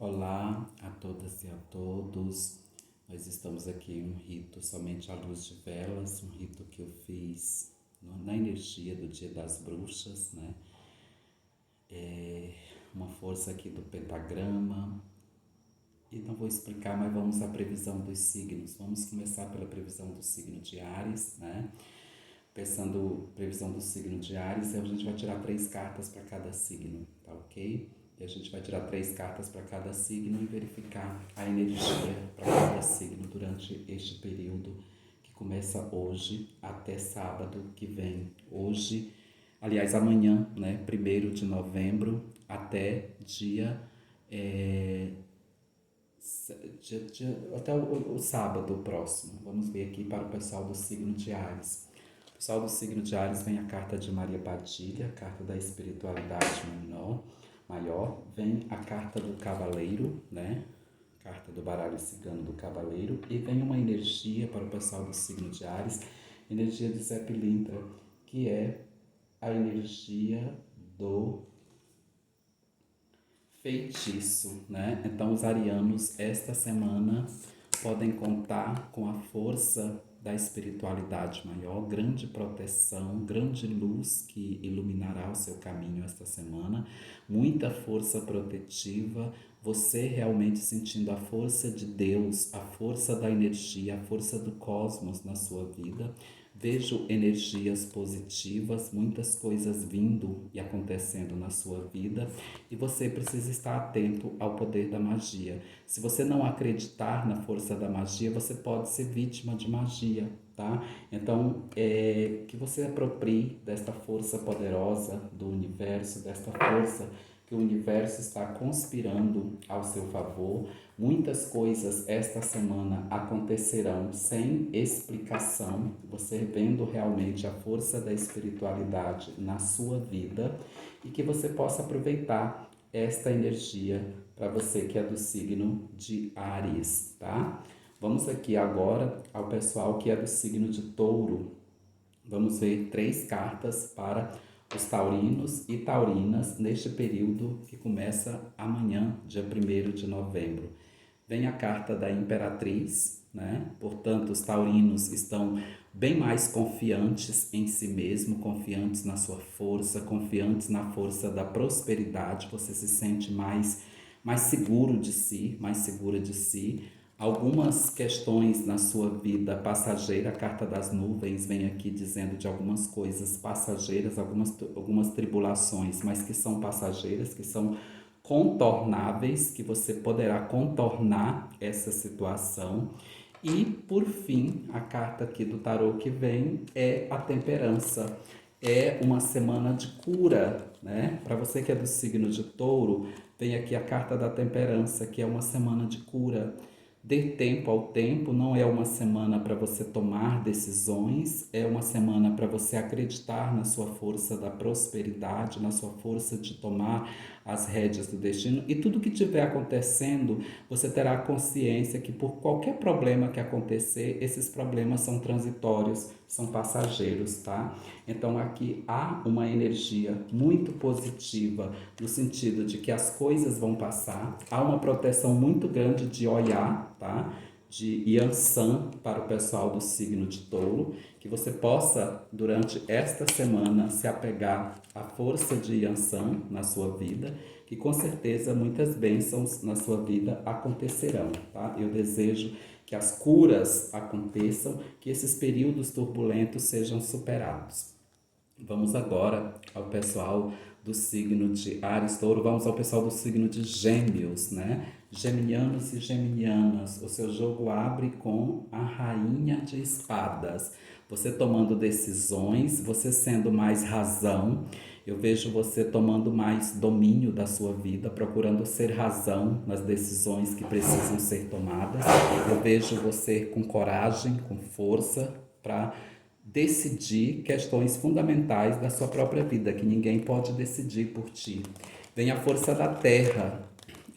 Olá a todas e a todos. Nós estamos aqui em um rito somente à luz de velas, um rito que eu fiz na energia do Dia das Bruxas, né? Uma força aqui do pentagrama. E não vou explicar, mas vamos à previsão dos signos. Vamos começar pela previsão do signo de Áries, né? Pensando previsão do signo de Áries, a gente vai tirar 3 cartas para cada signo, tá ok? E a gente vai tirar 3 cartas para cada signo e verificar a energia para cada signo durante este período que começa hoje até sábado que vem. Hoje, aliás, amanhã, né? 1º de novembro até até o sábado próximo. Vamos ver aqui para o pessoal do signo de Áries. O pessoal do signo de Áries vem a carta de Maria Padilha, a carta da espiritualidade maior. Vem a carta do cavaleiro, né? Carta do baralho cigano do cavaleiro. E vem uma energia para o pessoal do signo de Áries, energia de Zé Pilintra, que é a energia do feitiço, né? Então os arianos esta semana podem contar com a força da espiritualidade maior, grande proteção, grande luz que iluminará o seu caminho esta semana, muita força protetiva, você realmente sentindo a força de Deus, a força da energia, a força do cosmos na sua vida. Vejo energias positivas, muitas coisas vindo e acontecendo na sua vida e você precisa estar atento ao poder da magia. Se você não acreditar na força da magia, você pode ser vítima de magia, tá? Então, que você aproprie desta força poderosa do universo, desta força que o universo está conspirando ao seu favor. Muitas coisas esta semana acontecerão sem explicação, você vendo realmente a força da espiritualidade na sua vida e que você possa aproveitar esta energia para você que é do signo de Áries, tá? Vamos aqui agora ao pessoal que é do signo de Touro. Vamos ver 3 cartas para os taurinos e taurinas neste período que começa amanhã, dia 1º de novembro. Vem a carta da Imperatriz, né? Portanto, os taurinos estão bem mais confiantes em si mesmo, confiantes na sua força, confiantes na força da prosperidade, você se sente mais seguro de si, mais segura de si. Algumas questões na sua vida passageira, a carta das nuvens vem aqui dizendo de algumas coisas passageiras, algumas tribulações, mas que são passageiras, que são contornáveis, que você poderá contornar essa situação. E, por fim, a carta aqui do tarô que vem é a temperança. É uma semana de cura, né? Para você que é do signo de Touro, vem aqui a carta da temperança, que é uma semana de cura. Dê tempo ao tempo, não é uma semana para você tomar decisões, é uma semana para você acreditar na sua força da prosperidade, na sua força de tomar as rédeas do destino. E tudo que estiver acontecendo, você terá consciência que por qualquer problema que acontecer, esses problemas são transitórios, são passageiros, tá? Então aqui há uma energia muito positiva no sentido de que as coisas vão passar, há uma proteção muito grande de Oiá, tá? De Yansan para o pessoal do signo de Touro, que você possa, durante esta semana, se apegar à força de Yansan na sua vida, que com certeza muitas bênçãos na sua vida acontecerão, tá? Eu desejo que as curas aconteçam, que esses períodos turbulentos sejam superados. Vamos agora ao pessoal do signo de Áries, Touro, vamos ao pessoal do signo de Gêmeos, né? Geminianos e geminianas, o seu jogo abre com a Rainha de Espadas. Você tomando decisões, você sendo mais razão, eu vejo você tomando mais domínio da sua vida, procurando ser razão nas decisões que precisam ser tomadas. Eu vejo você com coragem, com força para decidir questões fundamentais da sua própria vida, que ninguém pode decidir por ti. Vem a força da terra.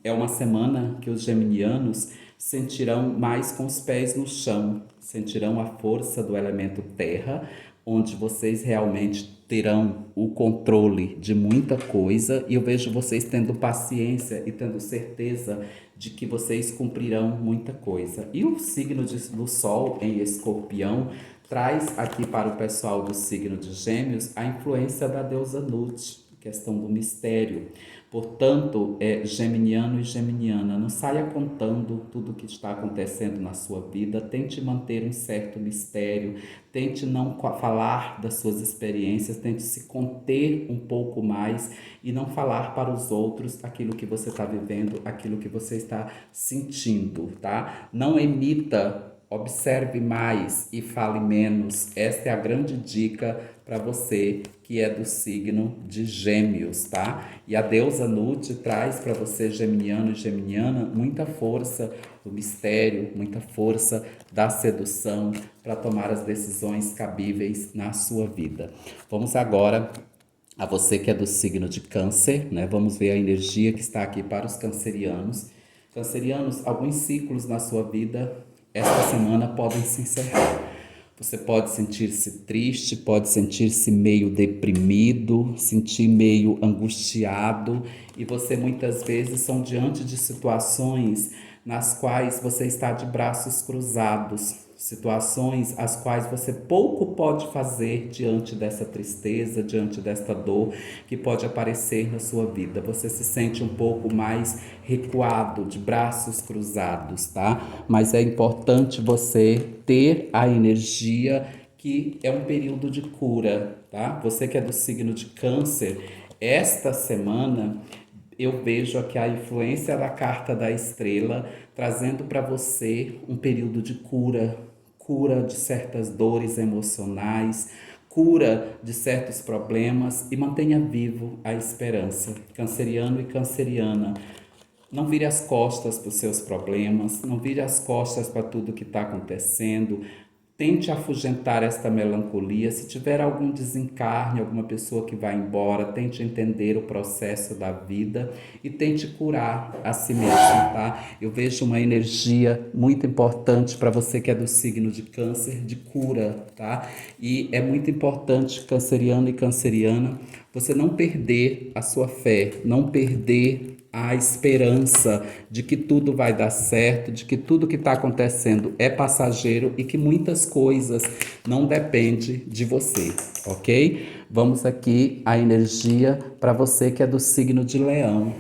É uma semana que os geminianos sentirão mais com os pés no chão, sentirão a força do elemento terra onde vocês realmente terão o controle de muita coisa, e eu vejo vocês tendo paciência e tendo certeza de que vocês cumprirão muita coisa. E o signo do Sol em Escorpião traz aqui para o pessoal do signo de Gêmeos a influência da deusa Nut, questão do mistério. Portanto, geminiano e geminiana, não saia contando tudo o que está acontecendo na sua vida, tente manter um certo mistério, tente não falar das suas experiências, tente se conter um pouco mais e não falar para os outros aquilo que você está vivendo, aquilo que você está sentindo, tá? Não emita. Observe mais e fale menos. Esta é a grande dica para você que é do signo de Gêmeos, tá? E a deusa Nut traz para você, geminiano e geminiana, muita força do mistério, muita força da sedução para tomar as decisões cabíveis na sua vida. Vamos agora a você que é do signo de Câncer, né? Vamos ver a energia que está aqui para os cancerianos. Cancerianos, alguns ciclos na sua vida esta semana podem se encerrar. Você pode sentir-se triste, pode sentir-se meio deprimido, sentir meio angustiado, e você muitas vezes são diante de situações nas quais você está de braços cruzados, situações as quais você pouco pode fazer diante dessa tristeza, diante desta dor que pode aparecer na sua vida. Você se sente um pouco mais recuado, de braços cruzados, tá? Mas é importante você ter a energia que é um período de cura, tá? Você que é do signo de Câncer, esta semana eu vejo aqui a influência da carta da estrela trazendo para você um período de cura, cura de certas dores emocionais, cura de certos problemas, e mantenha vivo a esperança. Canceriano e canceriana, não vire as costas para os seus problemas, não vire as costas para tudo que está acontecendo. Tente afugentar esta melancolia. Se tiver algum desencarne, alguma pessoa que vai embora, tente entender o processo da vida e tente curar a si mesmo, tá? Eu vejo uma energia muito importante para você que é do signo de Câncer, de cura, tá? E é muito importante, canceriano e canceriana, você não perder a sua fé, não perder a esperança de que tudo vai dar certo, de que tudo que está acontecendo é passageiro e que muitas coisas não dependem de você, ok? Vamos aqui a energia para você que é do signo de Leão.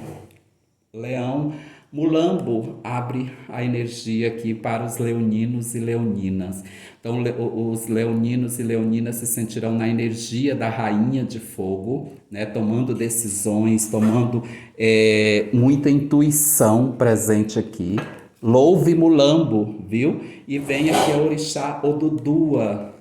Leão, Mulambo abre a energia aqui para os leoninos e leoninas. Então, os leoninos e leoninas se sentirão na energia da rainha de fogo, né? Tomando decisões, tomando muita intuição presente aqui. Louve Mulambo, viu? E vem aqui a orixá Odudua.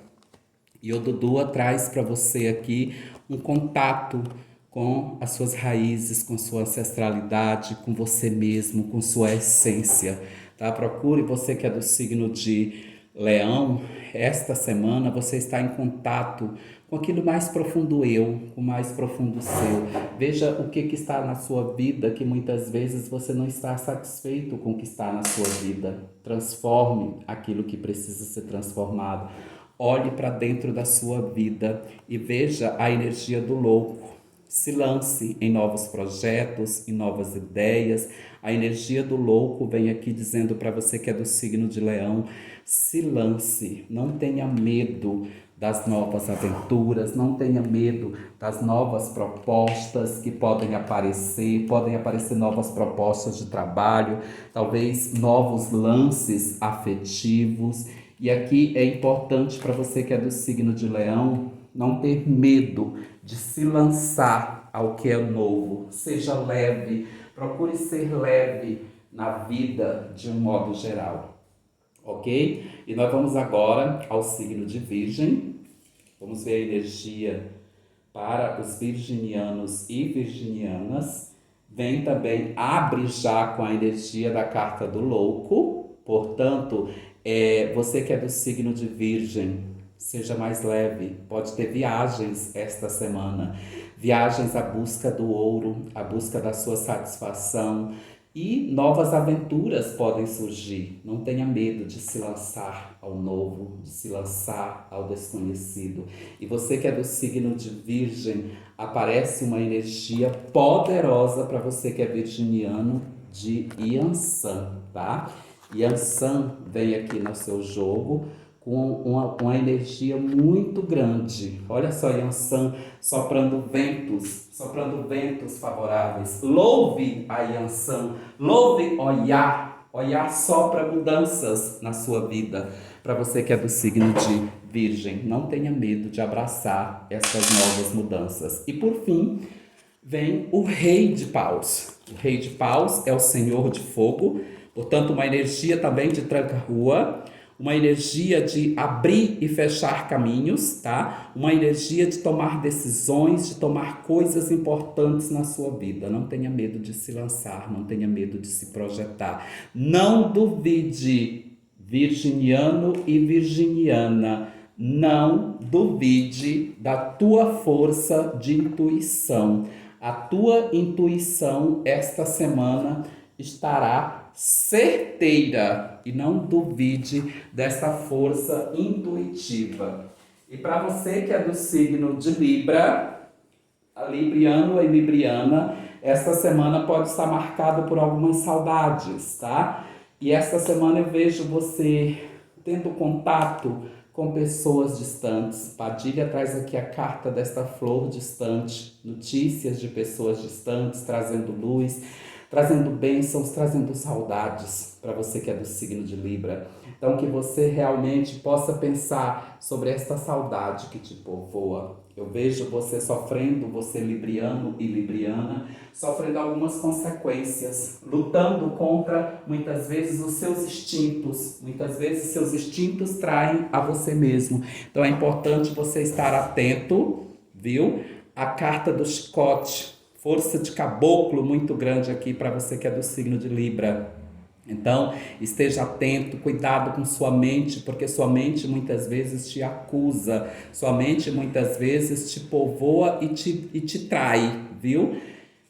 E Odudua traz para você aqui um contato com as suas raízes, com sua ancestralidade, com você mesmo, com sua essência, tá? Procure, você que é do signo de Leão, esta semana você está em contato com aquilo mais profundo eu, com o mais profundo seu. Veja o que está na sua vida que muitas vezes você não está satisfeito com o que está na sua vida. Transforme aquilo que precisa ser transformado. Olhe para dentro da sua vida e veja a energia do louco. Se lance em novos projetos, em novas ideias. A energia do louco vem aqui dizendo para você que é do signo de Leão, se lance, não tenha medo das novas aventuras, não tenha medo das novas propostas que podem aparecer novas propostas de trabalho, talvez novos lances afetivos. E aqui é importante para você que é do signo de Leão, não ter medo de se lançar ao que é novo. Seja leve, procure ser leve na vida de um modo geral, ok? E nós vamos agora ao signo de Virgem. Vamos ver a energia para os virginianos e virginianas. Vem também, abre já com a energia da carta do louco. Portanto, você que é do signo de Virgem, seja mais leve, pode ter viagens esta semana, viagens à busca do ouro, à busca da sua satisfação, E novas aventuras podem surgir. Não tenha medo de se lançar ao novo, de se lançar ao desconhecido. E você que é do signo de Virgem, aparece uma energia poderosa para você que é virginiano de Yansan, tá? Yansan vem aqui no seu jogo com uma energia muito grande. Olha só, Yansan soprando ventos favoráveis. Louve a Yansan, louve Oiá. Oiá sopra mudanças na sua vida. Para você que é do signo de Virgem, não tenha medo de abraçar essas novas mudanças. E por fim, vem o Rei de Paus. O Rei de Paus é o Senhor de Fogo, portanto, uma energia também de tranca-rua, uma energia de abrir e fechar caminhos, tá? Uma energia de tomar decisões, de tomar coisas importantes na sua vida. Não tenha medo de se lançar, não tenha medo de se projetar. Não duvide, virginiano e virginiana, não duvide da tua força de intuição. A tua intuição esta semana estará certeira e não duvide dessa força intuitiva. E para você que é do signo de Libra, a libriano e libriana, esta semana pode estar marcada por algumas saudades, tá? E esta semana eu vejo você tendo contato com pessoas distantes. Padilha traz aqui a carta desta flor distante, notícias de pessoas distantes, trazendo luz, trazendo bênçãos, trazendo saudades para você que é do signo de Libra. Então que você realmente possa pensar sobre esta saudade que te povoa. Eu vejo você sofrendo, você libriano e libriana, sofrendo algumas consequências, lutando contra, muitas vezes, os seus instintos. Muitas vezes, seus instintos traem a você mesmo. Então, é importante você estar atento, viu? A carta do chicote, força de caboclo muito grande aqui para você que é do signo de Libra. Então, esteja atento, cuidado com sua mente, porque sua mente muitas vezes te acusa, sua mente muitas vezes te povoa e te trai, viu,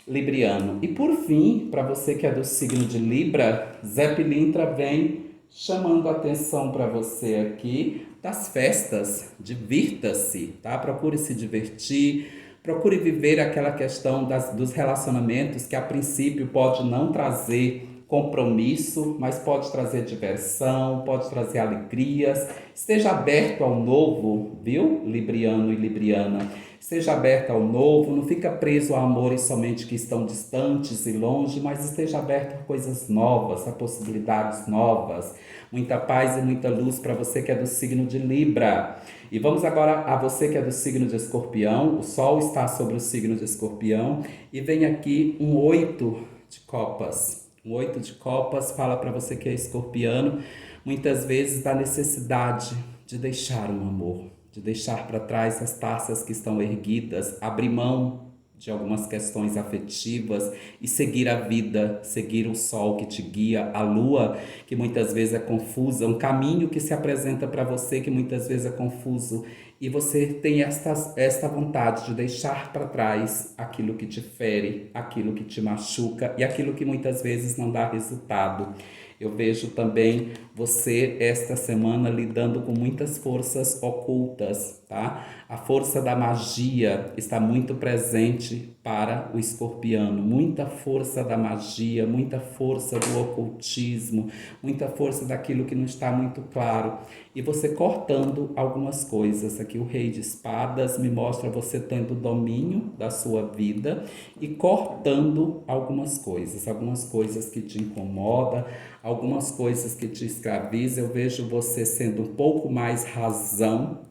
Libriano? E por fim, para você que é do signo de Libra, Zé Pilintra vem chamando a atenção para você aqui das festas, divirta-se, tá? Procure se divertir, procure viver aquela questão dos relacionamentos que a princípio pode não trazer compromisso, mas pode trazer diversão, pode trazer alegrias. Esteja aberto ao novo, viu? Libriano e libriana. Esteja aberto ao novo, não fica preso a amores somente que estão distantes e longe, mas esteja aberto a coisas novas, a possibilidades novas. Muita paz e muita luz para você que é do signo de Libra. E vamos agora a você que é do signo de Escorpião. O Sol está sobre o signo de Escorpião e vem aqui um 8 de copas. O 8 de copas fala para você que é escorpiano, muitas vezes da necessidade de deixar um amor, de deixar para trás as taças que estão erguidas, abrir mão de algumas questões afetivas e seguir a vida, seguir o sol que te guia, a lua que muitas vezes é confusa, um caminho que se apresenta para você que muitas vezes é confuso e você tem esta vontade de deixar para trás aquilo que te fere, aquilo que te machuca e aquilo que muitas vezes não dá resultado. Eu vejo também você esta semana lidando com muitas forças ocultas, tá? A força da magia está muito presente para o escorpiano. Muita força da magia, muita força do ocultismo, muita força daquilo que não está muito claro. E você cortando algumas coisas. Aqui o Rei de Espadas me mostra você tendo domínio da sua vida e cortando algumas coisas que te incomodam, algumas coisas que te escravizam. Eu vejo você sendo um pouco mais razão,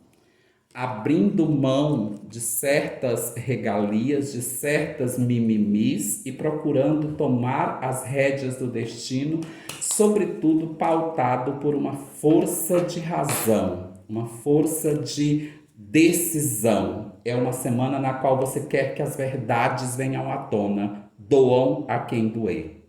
abrindo mão de certas regalias, de certas mimimis e procurando tomar as rédeas do destino, sobretudo pautado por uma força de razão, uma força de decisão. É uma semana na qual você quer que as verdades venham à tona, doam a quem doer.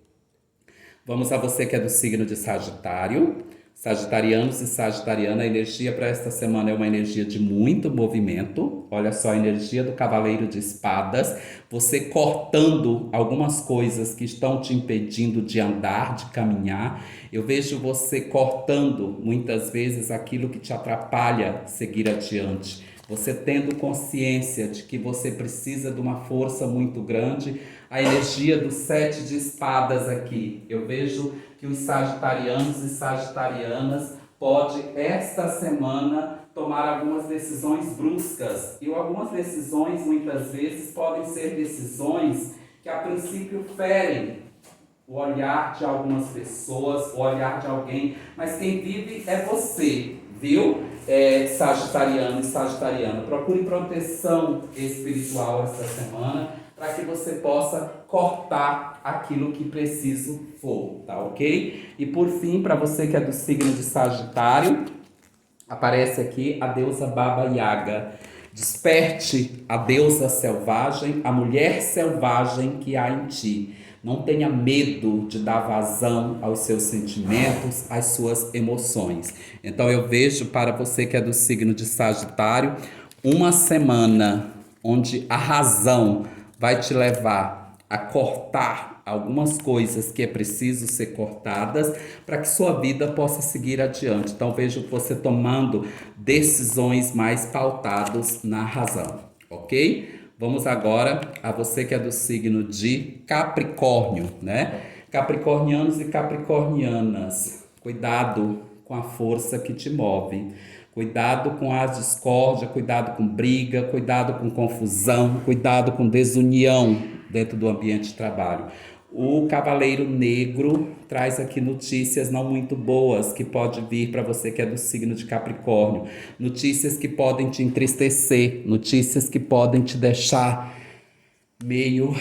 Vamos a você que é do signo de Sagitário. Sagitarianos e Sagitariana, a energia para esta semana é uma energia de muito movimento. Olha só a energia do Cavaleiro de Espadas. Você cortando algumas coisas que estão te impedindo de andar, de caminhar. Eu vejo você cortando muitas vezes aquilo que te atrapalha seguir adiante. Você tendo consciência de que você precisa de uma força muito grande. A energia do 7 de espadas aqui. Eu vejo que os sagitarianos e sagitarianas podem, esta semana, tomar algumas decisões bruscas. E algumas decisões, muitas vezes, podem ser decisões que, a princípio, ferem o olhar de algumas pessoas, o olhar de alguém. Mas quem vive é você, viu? Sagitariano e sagitariana. Procure proteção espiritual esta semana, para que você possa cortar aquilo que preciso for, tá ok? E por fim, para você que é do signo de Sagitário, aparece aqui a deusa Baba Yaga. Desperte a deusa selvagem, a mulher selvagem que há em ti. Não tenha medo de dar vazão aos seus sentimentos, às suas emoções. Então eu vejo para você que é do signo de Sagitário, uma semana onde a razão vai te levar a cortar algumas coisas que é preciso ser cortadas para que sua vida possa seguir adiante. Então vejo você tomando decisões mais pautadas na razão, ok? Vamos agora a você que é do signo de Capricórnio, né? Capricornianos e capricornianas, cuidado com a força que te move. Cuidado com a discórdia, cuidado com briga, cuidado com confusão, cuidado com desunião dentro do ambiente de trabalho. O Cavaleiro Negro traz aqui notícias não muito boas que pode vir para você que é do signo de Capricórnio. Notícias que podem te entristecer, notícias que podem te deixar meio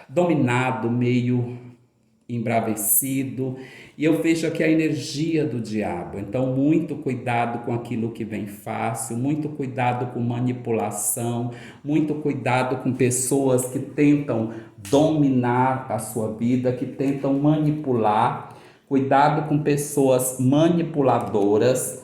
dominado, meio embravecido. E eu vejo aqui a energia do diabo. Então, muito cuidado com aquilo que vem fácil, muito cuidado com manipulação, muito cuidado com pessoas que tentam dominar a sua vida, que tentam manipular. Cuidado com pessoas manipuladoras.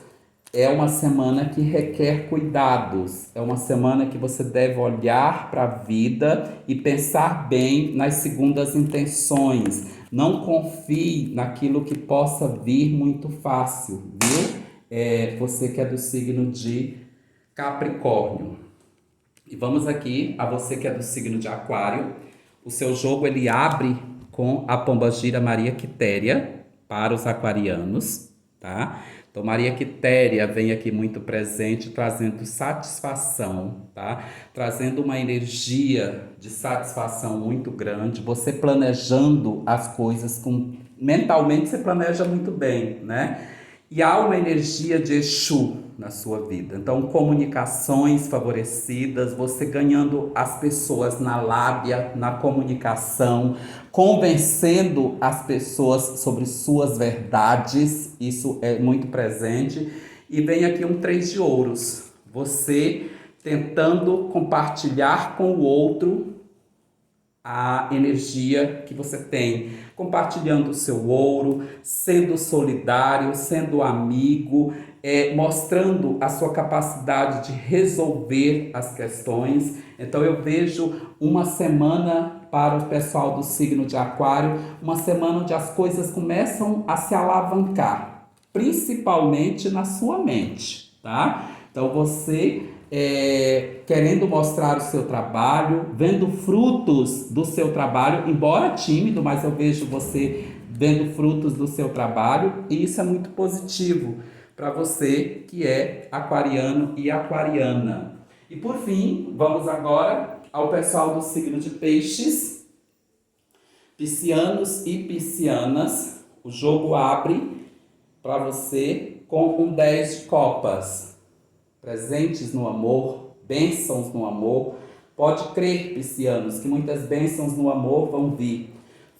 É uma semana que requer cuidados, é uma semana que você deve olhar para a vida e pensar bem nas segundas intenções. Não confie naquilo que possa vir muito fácil, viu? Você que é do signo de Capricórnio. E vamos aqui a você que é do signo de Aquário. O seu jogo ele abre com a pombagira Maria Quitéria para os aquarianos, tá? Então, Maria Quitéria vem aqui muito presente, trazendo satisfação, tá? Trazendo uma energia de satisfação muito grande. Você planejando as coisas mentalmente, você planeja muito bem, né? E há uma energia de Exu na sua vida. Então, comunicações favorecidas, você ganhando as pessoas na lábia, na comunicação, convencendo as pessoas sobre suas verdades, isso é muito presente. E vem aqui um 3 de ouros, você tentando compartilhar com o outro a energia que você tem, compartilhando o seu ouro, sendo solidário, sendo amigo, mostrando a sua capacidade de resolver as questões. Então eu vejo uma semana para o pessoal do signo de Aquário, uma semana onde as coisas começam a se alavancar, principalmente na sua mente, tá? Então você querendo mostrar o seu trabalho, vendo frutos do seu trabalho, embora tímido, mas eu vejo você vendo frutos do seu trabalho, e isso é muito positivo para você que é aquariano e aquariana. E por fim, vamos agora ao pessoal do signo de Peixes, piscianos e piscianas. O jogo abre para você com um 10 de copas. Presentes no amor, bênçãos no amor. Pode crer, piscianos, que muitas bênçãos no amor vão vir.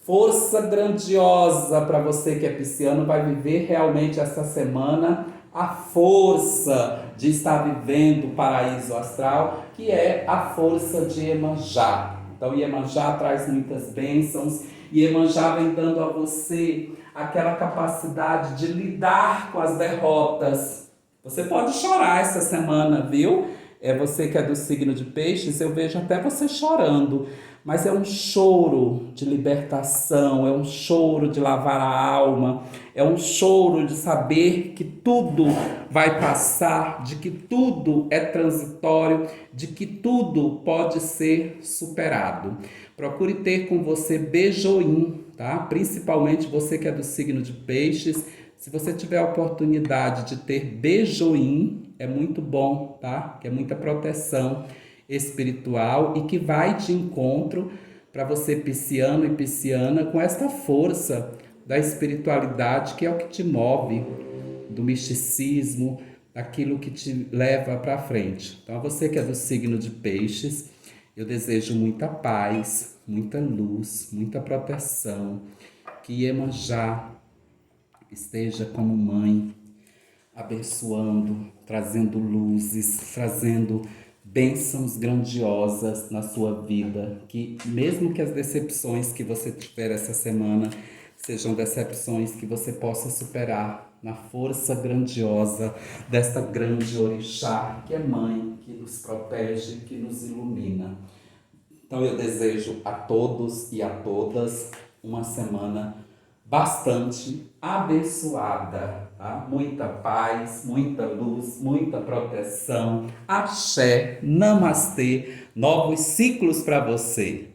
Força grandiosa para você que é pisciano, vai viver realmente essa semana a força de estar vivendo o paraíso astral, que é a força de Iemanjá. Então Iemanjá traz muitas bênçãos E Iemanjá vem dando a você aquela capacidade de lidar com as derrotas. Você pode chorar essa semana, viu? É você que é do signo de peixes, eu vejo até você chorando, mas é um choro de libertação, é um choro de lavar a alma, é um choro de saber que tudo vai passar, de que tudo é transitório, de que tudo pode ser superado. Procure ter com você beijoim, tá? Principalmente você que é do signo de peixes. Se você tiver a oportunidade de ter beijoim, é muito bom, tá? Que é muita proteção espiritual e que vai de encontro para você pisciano e pisciana com esta força da espiritualidade que é o que te move, do misticismo, daquilo que te leva para frente. Então, você que é do signo de peixes, eu desejo muita paz, muita luz, muita proteção, que Iemanjá esteja como mãe, abençoando, trazendo luzes, trazendo bênçãos grandiosas na sua vida. Que mesmo que as decepções que você tiver essa semana sejam decepções que você possa superar na força grandiosa desta grande orixá, que é mãe, que nos protege, que nos ilumina. Então eu desejo a todos e a todas uma semana bastante abençoada, tá? Muita paz, muita luz, muita proteção. Axé, namastê, novos ciclos para você.